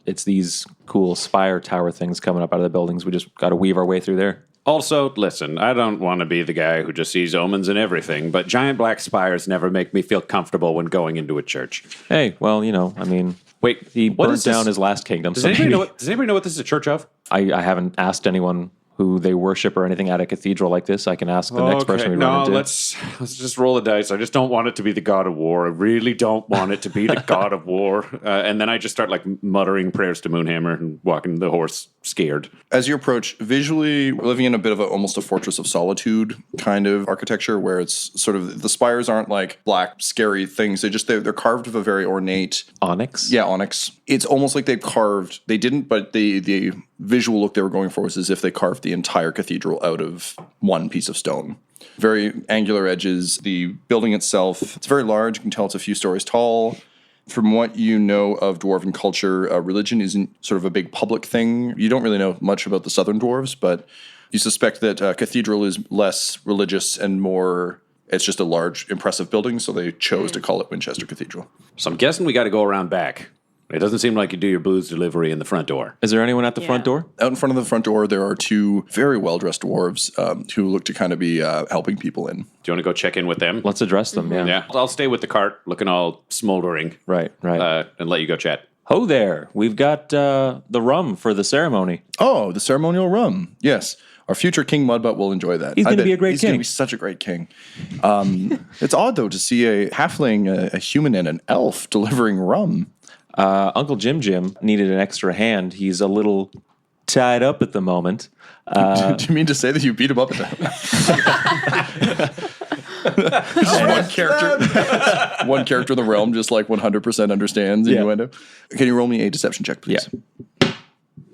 It's these cool spire tower things coming up out of the buildings. We just got to weave our way through there. Also, listen, I don't want to be the guy who just sees omens and everything, but giant black spires never make me feel comfortable when going into a church. Hey, well, I mean, Wait, he what burnt is this? down his last kingdom. Does So anybody, maybe, does anybody know what this is a church of? I haven't asked anyone who they worship or anything at a cathedral like this. I can ask the next person we run into. let's just roll the dice. I just don't want it to be the god of war. I really don't want it to be the god of war. And then I just start like muttering prayers to Moonhammer and walking the horse scared. As you approach, visually, we're living in a bit of almost a fortress of solitude kind of architecture, where it's sort of the spires aren't like black scary things. They're carved of a very ornate Onyx? Yeah, onyx. It's almost like they didn't, but the visual look they were going for was as if they carved the entire cathedral out of one piece of stone. Very angular edges. The building itself, it's very large. You can tell it's a few stories tall. From what you know of dwarven culture, religion isn't sort of a big public thing. You don't really know much about the southern dwarves, but you suspect that cathedral is less religious and more, it's just a large, impressive building, so they chose to call it Winchester Cathedral. So I'm guessing we got to go around back. It doesn't seem like you do your booze delivery in the front door. Is there anyone at the front door? Out in front of the front door, there are two very well-dressed dwarves who look to kind of be helping people in. Do you want to go check in with them? Let's address them, yeah. Yeah, I'll stay with the cart, looking all smoldering, Right. and let you go chat. Ho there. We've got the rum for the ceremony. Oh, the ceremonial rum. Yes. Our future King Mudbutt will enjoy that. He's gonna be a great He's going to king. be such a great king. It's odd, though, to see a halfling, a human, and an elf delivering rum. Uncle Jim Jim needed an extra hand. He's a little tied up at the moment. Do you mean to say that you beat him up at that? Just one character in the realm just like 100% understands innuendo. Can you roll me a deception check, please? Yeah.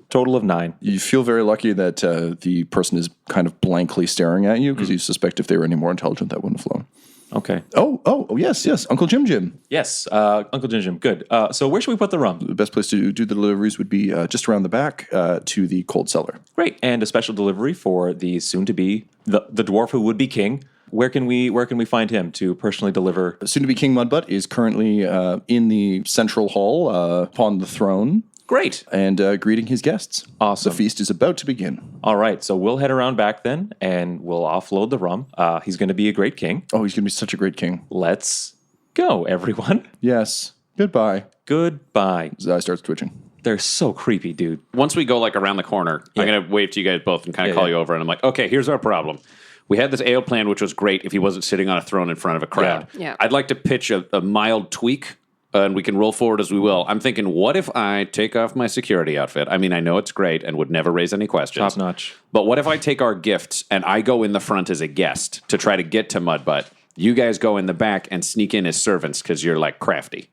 Total of 9. You feel very lucky that the person is kind of blankly staring at you because you suspect if they were any more intelligent, that wouldn't have flown. Okay. Oh, yes. Uncle Jim Jim. Yes, Uncle Jim Jim. Good. So where should we put the rum? The best place to do the deliveries would be just around the back to the cold cellar. Great. And a special delivery for the soon-to-be, the dwarf who would be king. Where can we find him to personally deliver? Soon-to-be King Mudbutt is currently in the central hall upon the throne. Great. And greeting his guests. Awesome. The feast is about to begin. All right. So we'll head around back then, and we'll offload the rum. He's going to be a great king. Oh, he's going to be such a great king. Let's go, everyone. Yes. Goodbye. Goodbye. His eye starts twitching. They're so creepy, dude. Once we go like around the corner, I'm going to wave to you guys both and kind of call you over, and I'm like, okay, here's our problem. We had this ale plan, which was great if he wasn't sitting on a throne in front of a crowd. Yeah. I'd like to pitch a mild tweak, and we can roll forward as we will. I'm thinking, what if I take off my security outfit? I mean, I know it's great and would never raise any questions. Top notch. But what if I take our gifts and I go in the front as a guest to try to get to Mudbutt? You guys go in the back and sneak in as servants because you're like crafty.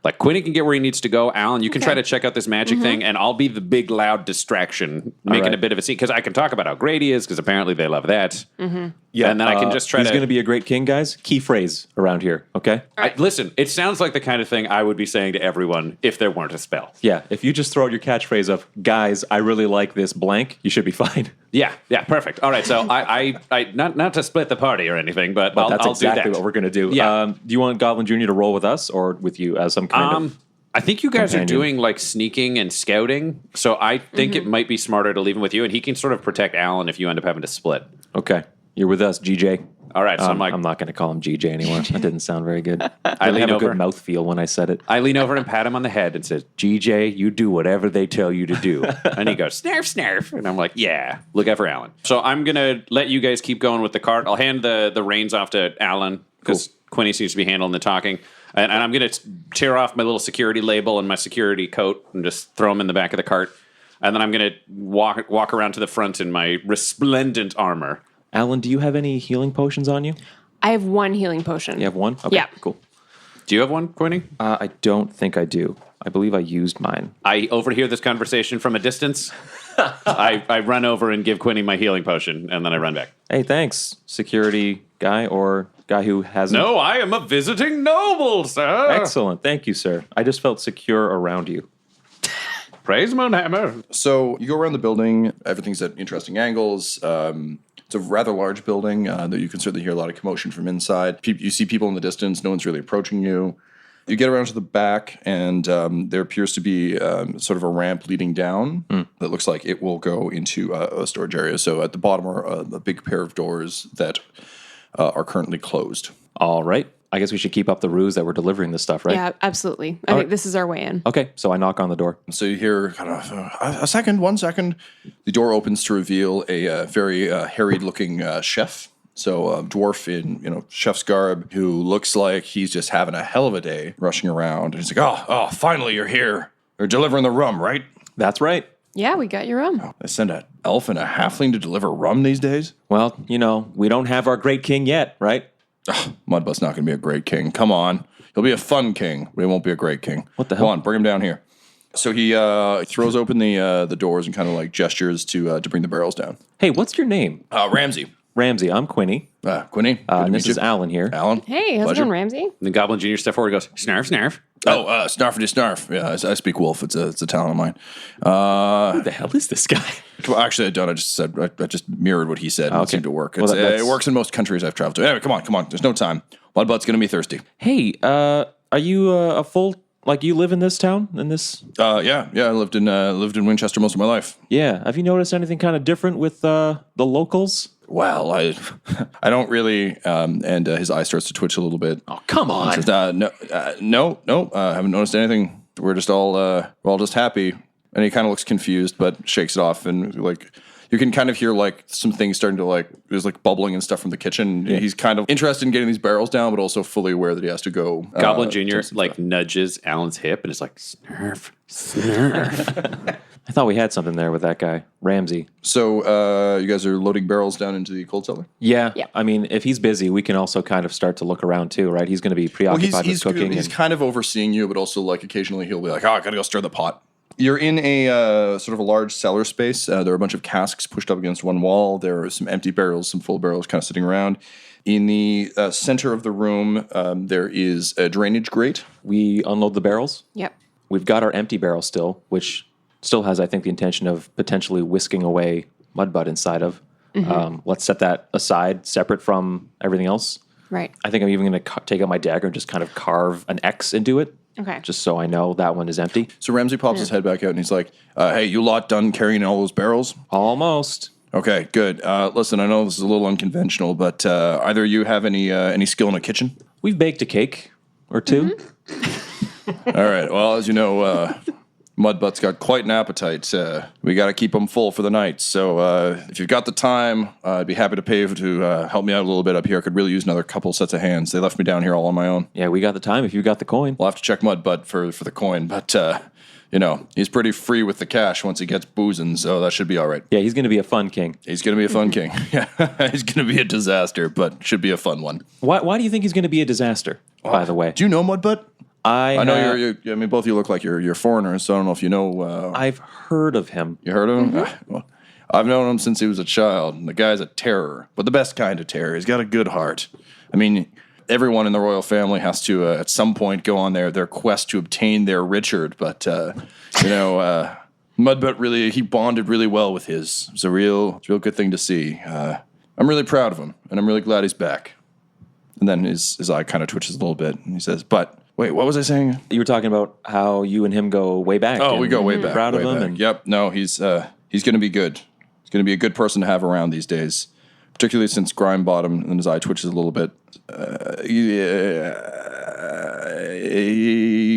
Like, Quinny can get where he needs to go. Alan, you can try to check out this magic thing, and I'll be the big, loud distraction, making right. a bit of a scene. Because I can talk about how great he is, because apparently they love that. Yeah, And then I can just try He's to... going to be a great king, guys. Key phrase around here, okay? Listen, it sounds like the kind of thing I would be saying to everyone if there weren't a spell. Yeah, if you just throw out your catchphrase of, guys, I really like this blank, you should be fine. Yeah, perfect. All right, so I not to split the party or anything, but That's I'll exactly do that. what we're going to do. Yeah. Do you want Goblin Jr. to roll with us or with you as some kind of... I think you guys companion. are doing like sneaking and scouting, so I think it might be smarter to leave him with you, and he can sort of protect Alan if you end up having to split. Okay, you're with us, GJ. All right, so I'm like, I'm not going to call him GJ anymore. That didn't sound very good. I lean have a over. good mouthfeel when I said it. I lean over and pat him on the head and says, GJ, you do whatever they tell you to do. And he goes, snarf, snarf. And I'm like, yeah, look out for Alan. So I'm going to let you guys keep going with the cart. I'll hand the reins off to Alan because Quinny seems to be handling the talking. And I'm going to tear off my little security label and my security coat and just throw them in the back of the cart. And then I'm going to walk around to the front in my resplendent armor. Alan, do you have any healing potions on you? I have 1 healing potion. You have one? Okay, Yeah. cool. Do you have one, Quinny? I don't think I do. I believe I used mine. I overhear this conversation from a distance. I run over and give Quinny my healing potion, and then I run back. Hey, thanks, security guy or guy who hasn't... No, I am a visiting noble, sir. Excellent. Thank you, sir. I just felt secure around you. Praise Moonhammer. So you go around the building. Everything's at interesting angles. It's a rather large building, though you can certainly hear a lot of commotion from inside. You see people in the distance. No one's really approaching you. You get around to the back, and there appears to be sort of a ramp leading down that looks like it will go into a storage area. So at the bottom are a big pair of doors that are currently closed. All right. I guess we should keep up the ruse that we're delivering this stuff, right? Yeah, absolutely. I think this is our way in. Okay, so I knock on the door. So you hear kind of, 1 second. The door opens to reveal a very harried-looking chef. So a dwarf in chef's garb who looks like he's just having a hell of a day rushing around. And he's like, oh, finally you're here. You're delivering the rum, right? That's right. Yeah, we got your rum. They send an elf and a halfling to deliver rum these days? Well, we don't have our great king yet, right? Mudbutt's not going to be a great king. Come on. He'll be a fun king, but he won't be a great king. What the hell? Come on, bring him down here. So he throws open the doors and kind of like gestures to bring the barrels down. Hey, what's your name? Ramsey. Ramsey. I'm Quinny. Quinny. Good to And meet this you. is Alan here. Alan. Hey, how's Pleasure. it going, Ramsey? And the Goblin Jr. steps forward and goes, snarf, snarf. Oh, snarfity snarf. Yeah, I speak wolf. It's a talent of mine. Who the hell is this guy? Well, actually, I don't. I just mirrored what he said. And it seemed to work. Well, It works in most countries I've traveled to. Anyway, come on. There's no time. Mudbutt's going to be thirsty. Hey, are you a full... Like, you live in this town? In this... Yeah. I lived in Winchester most of my life. Yeah. Have you noticed anything kind of different with the locals? Well, I don't really. And his eye starts to twitch a little bit. Oh, come on. Says, no. I haven't noticed anything. We're just all just happy. And he kind of looks confused, but shakes it off. And like, you can kind of hear like some things starting to like, there's like bubbling and stuff from the kitchen. Yeah. He's kind of interested in getting these barrels down, but also fully aware that he has to go. Goblin Jr. like nudges Alan's hip and is like, snarf, snarf. I thought we had something there with that guy, Ramsey. So you guys are loading barrels down into the cold cellar? Yeah. Yeah. I mean, if he's busy, we can also kind of start to look around too, right? He's going to be preoccupied with cooking. He's kind of overseeing you, but also like occasionally he'll be like, I got to go stir the pot. You're in a sort of a large cellar space. There are a bunch of casks pushed up against one wall. There are some empty barrels, some full barrels kind of sitting around. In the center of the room, there is a drainage grate. We unload the barrels. Yep. We've got our empty barrel still, which still has, I think, the intention of potentially whisking away Mudbutt inside of. Let's set that aside, separate from everything else. Right. I think I'm even going to take out my dagger and just kind of carve an X into it. Okay. Just so I know that one is empty. So Ramsey pops his head back out and he's like, hey, you lot done carrying all those barrels? Almost. Okay, good. Listen, I know this is a little unconventional, but either of you have any skill in a kitchen? We've baked a cake or two. All right. Well, as you know, Mudbutt's got quite an appetite. We got to keep him full for the night. So if you've got the time, I'd be happy to pay to help me out a little bit up here. I could really use another couple sets of hands. They left me down here all on my own. Yeah, we got the time if you got the coin. We'll have to check Mudbutt for the coin, but he's pretty free with the cash once he gets boozing, so that should be all right. Yeah, he's going to be a fun king. He's going to be a fun king. Yeah, he's going to be a disaster, but should be a fun one. Why do you think he's going to be a disaster, by the way? Do you know Mudbutt? I know I mean, both of you look like you're foreigners, so I don't know if you know. I've heard of him. You heard of him? Well, I've known him since he was a child, and the guy's a terror, but the best kind of terror. He's got a good heart. I mean, everyone in the royal family has to, at some point, go on their quest to obtain their Richard, but, Mudbutt he bonded really well with his. It's a real good thing to see. I'm really proud of him, and I'm really glad he's back. And then his eye kind of twitches a little bit, and he says, but, wait, what was I saying? You were talking about how you and him go way back. Oh, we go way back. Proud of him. And yep, no, he's going to be good. He's going to be a good person to have around these days, particularly since Grime Bottom, and his eye twitches a little bit.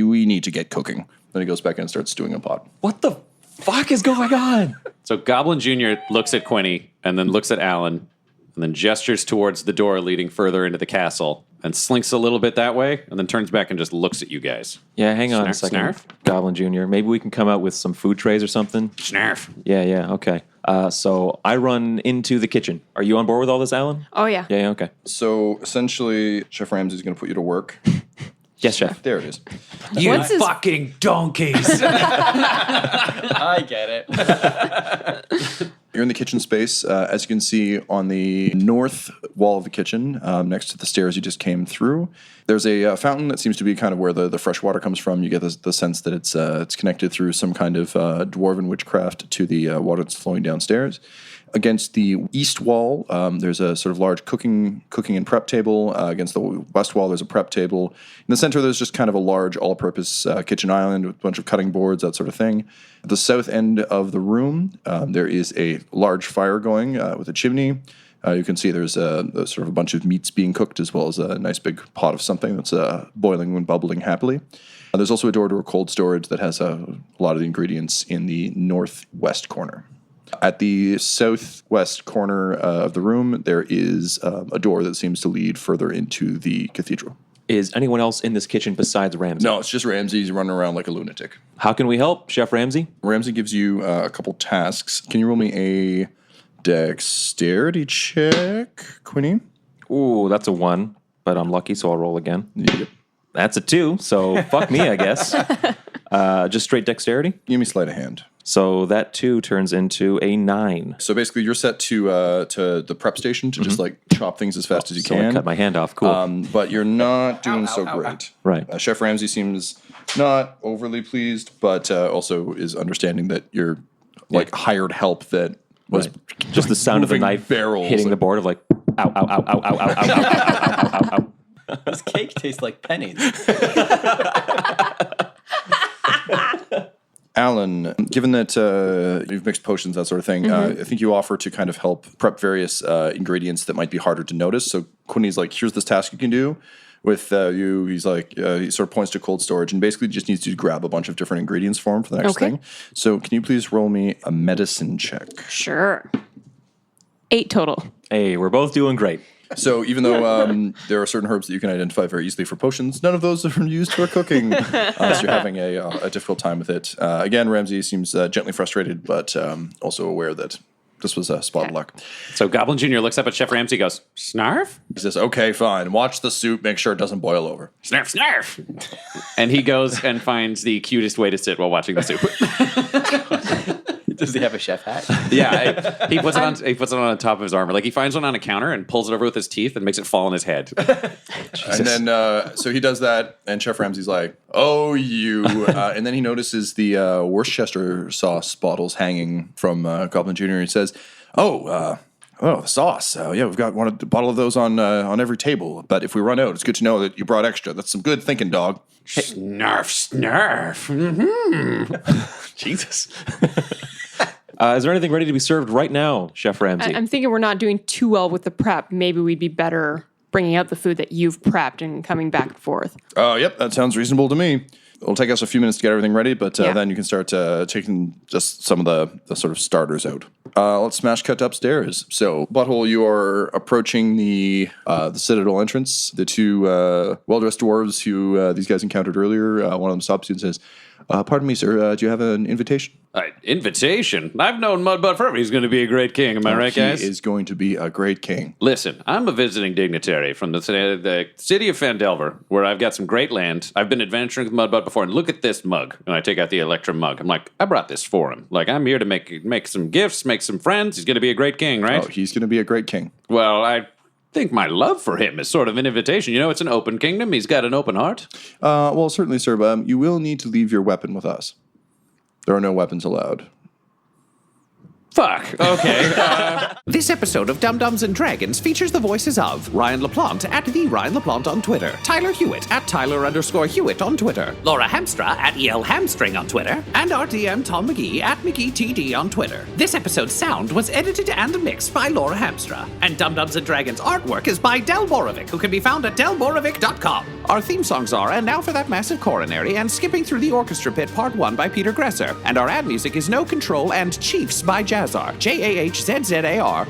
We need to get cooking. Then he goes back in and starts stewing a pot. What the fuck is going on? So Goblin Jr. looks at Quinny and then looks at Alan and then gestures towards the door leading further into the castle and slinks a little bit that way and then turns back and just looks at you guys. Yeah, hang on a second. Snarf? Goblin Jr., maybe we can come out with some food trays or something? Snarf. Yeah, okay. So I run into the kitchen. Are you on board with all this, Alan? Oh, yeah. Yeah, okay. So essentially, Chef Ramsay's going to put you to work. Yes, Chef. There it is. You What's his- fucking donkeys. I get it. You're in the kitchen space. As you can see on the north wall of the kitchen, next to the stairs you just came through, there's a fountain that seems to be kind of where the fresh water comes from. You get the sense that it's connected through some kind of dwarven witchcraft to the water that's flowing downstairs. Against the east wall, there's a sort of large cooking and prep table. Against the west wall, there's a prep table. In the center, there's just kind of a large all-purpose kitchen island with a bunch of cutting boards, that sort of thing. At the south end of the room, there is a large fire going with a chimney. You can see there's a sort of a bunch of meats being cooked, as well as a nice big pot of something that's boiling and bubbling happily. There's also a door to a cold storage that has a lot of the ingredients in the northwest corner. At the southwest corner of the room, there is a door that seems to lead further into the cathedral. Is anyone else in this kitchen besides Ramsay? No, it's just Ramsay. He's running around like a lunatic. How can we help, Chef Ramsay? Ramsay gives you a couple tasks. Can you roll me a dexterity check, Quinny? Ooh, that's a 1, but I'm lucky, so I'll roll again. Yep. That's a 2, so fuck me, I guess. Just straight dexterity? Give me sleight of hand. So that 2 turns into a 9. So basically, you're set to the prep station to just like chop things as fast as you So I can. cut my hand off. Cool. But you're not doing so great. Right. Chef Ramsay seems not overly pleased, but also is understanding that you're like hired help that was Just the sound of the moving knife barrels. hitting the board of like, ow, ow, ow, ow, ow, ow, ow, ow, ow, ow, ow, ow. This cake tastes like pennies. Alan, given that you've mixed potions, that sort of thing, I think you offer to kind of help prep various ingredients that might be harder to notice. So Quinny's like, here's this task you can do. With you, he's like, he sort of points to cold storage and basically just needs you to grab a bunch of different ingredients for him for the next thing. So can you please roll me a medicine check? Sure. 8 total. Hey, we're both doing great. So even though there are certain herbs that you can identify very easily for potions, none of those are used for cooking. So you're having a difficult time with it. Again, Ramsay seems gently frustrated, but also aware that this was a spot of luck. So Goblin Jr. looks up at Chef Ramsay, goes, Snarf? He says, okay, fine. Watch the soup. Make sure it doesn't boil over. Snarf, snarf. And he goes and finds the cutest way to sit while watching the soup. Does he have a chef hat? Yeah, he puts it on the top of his armor. Like he finds one on a counter and pulls it over with his teeth and makes it fall on his head. And then, so he does that, and Chef Ramsay's like, oh, you. And then he notices the Worcestershire sauce bottles hanging from Goblin Jr. He says, the sauce. Yeah, we've got a bottle of those on every table. But if we run out, it's good to know that you brought extra. That's some good thinking, dog. Snarf, snarf. Mm-hmm. Jesus. Is there anything ready to be served right now, Chef Ramsay? I'm thinking we're not doing too well with the prep. Maybe we'd be better bringing out the food that you've prepped and coming back and forth. Yep, that sounds reasonable to me. It'll take us a few minutes to get everything ready, but Yeah. then you can start taking just some of the sort of starters out. Let's smash cut upstairs. So, Butthole, you are approaching the Citadel entrance. The two well-dressed dwarves who these guys encountered earlier, one of them stops you and says, Pardon me, sir. Do you have an invitation? Invitation? I've known Mudbutt forever. He's going to be a great king. Am I right, guys? He is going to be a great king. Listen, I'm a visiting dignitary from the city of Fandelver, where I've got some great land. I've been adventuring with Mudbutt before, and look at this mug. And I take out the Electrum mug. I'm like, I brought this for him. Like, I'm here to make some gifts, make some friends. He's going to be a great king, right? Oh, he's going to be a great king. Well, I think my love for him is sort of an invitation. You know, it's an open kingdom. He's got an open heart. Well, certainly, sir. But you will need to leave your weapon with us. There are no weapons allowed. Fuck. Okay. This episode of Dum Dums and Dragons features the voices of Ryan LaPlante at the Ryan LaPlante on Twitter, Tyler Hewitt at Tyler_Hewitt on Twitter, Laura Hamstra at EL Hamstring on Twitter, and our DM Tom McGee at McGeeTD on Twitter. This episode's sound was edited and mixed by Laura Hamstra, and Dum Dums and Dragons artwork is by Del Borovic, who can be found at delborovic.com. Our theme songs are And Now for That Massive Coronary and Skipping Through the Orchestra Pit Part 1 by Peter Gresser, and our ad music is No Control and Chiefs by Jazzar, Jahzzar,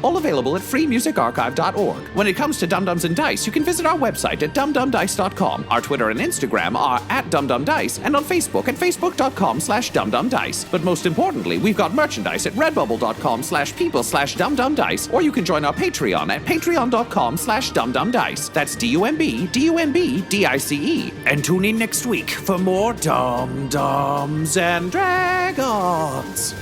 all available at freemusicarchive.org. When it comes to Dum Dums and Dice, you can visit our website at dumdumdice.com. Our Twitter and Instagram are at dumdumdice, and on Facebook at facebook.com/dumdumdice. But most importantly, we've got merchandise at redbubble.com/people/dumdumdice, or you can join our Patreon at patreon.com/dumdumdice. That's DUMBDICE. And tune in next week for more Dum Dums and Dragons.